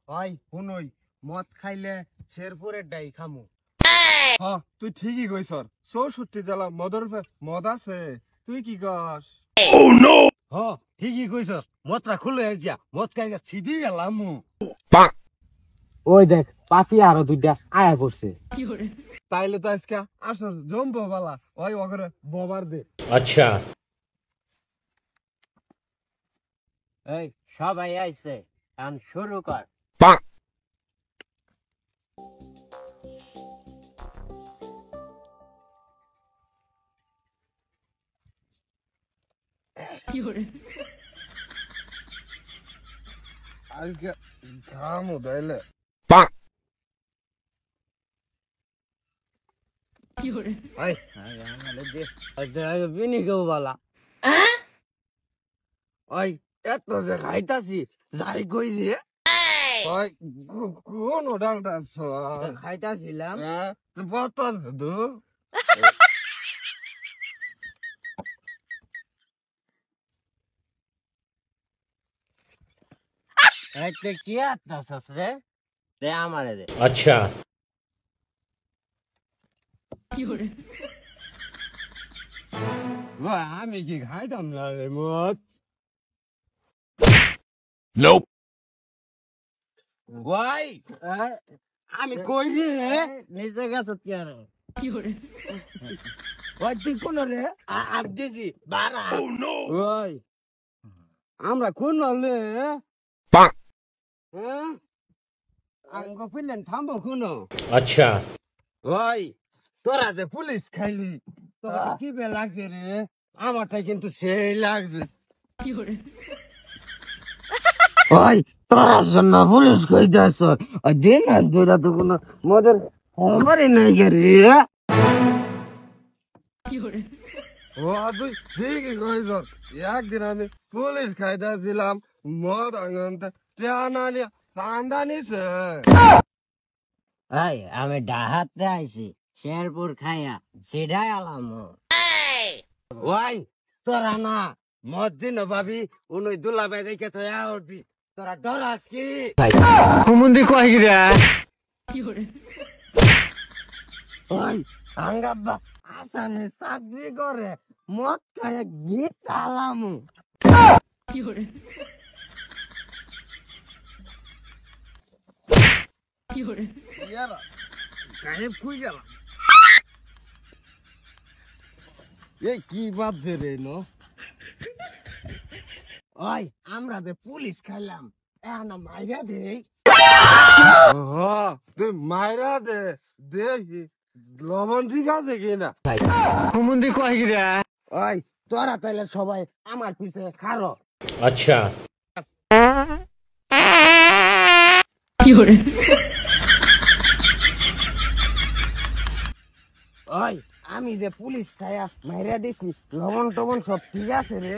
ভাই শুনই মদ খাইলে শেরপুরের ডাই খামু। তুই ঠিকই কইছ 64 জেলা মদ আছে তুই কি কস? ঠিকই কইছস, মদটা খুলে যা, মদ খাইলে ছিটি গেলাম। ওই দেখ পাপি আরো দুইটা আয়া পড়ছে। তাইলে তো আজকে আসর জম্বো বালা ওই ওগরে ববার দে। अच्छा এই সবাই আইছে, এখন শুরু কর। আজকে খামু তাইলে। বিনি কেউ বলা ওই এত যে খাইতাছি যাই কই রে ওই কোন ডালটা খাইতাছিলাম। বোতল দু একটা কি আত্মাস রে দে আমারে দে। अच्छा আমি কি খাইতাম না রে মদ। ওই আমি কই রে নিচে গেছ কি আর ওই তুই কোন রে আর দিছি বারা। ওই আমরা কোন রে আঙ্গ ফিরলেন থামবো কোন। अच्छा ওই তোরা যে পুলিশ খাইলি তোরা কি বে লাগছে রে? আমারটা কিন্তু সেই লাগছে। ওই তোরার জন্য পুলিশ কই যাস দিন আর দুইটা তো কোনো মদের খবরই নাই গে রে। ও তুই ঠিকই কইছ। একদিন আমি পুলিশ খাইতেছিলাম মদ আনতে টেনানিয়া চান্দা নিছে। এই আমি ডাহাতে আইছি শেরপুর খাইয়া সিধাই আলাম। ওই তোরা না মদ দিন ভাবি উনই দুলাবাই দেখে তো উঠবি, তোরা ডরাস কি? হুমুন্দি কয় গিরা ওই আঙ্গাব্বা আসামে চাকরি করে মদ খাইয়া গীত আলাম। ইয়ারা কাহেব কই গেল? এই কি ভাবছে রে নো? ওই আমরা যে পুলিশ খাইলাম এখন মাইরা দেই। তুই মাইরা দে দেখি লবণ ঠিক আছে কিনা। হুমুন্দি কয় গিরা ওই তোরা তাইলে সবাই আমার পিছে খারো। अच्छा ওই আমি যে পুলিশ খাইয়া মাইরা দিছি লবণ টবণ সব ঠিক আছে রে?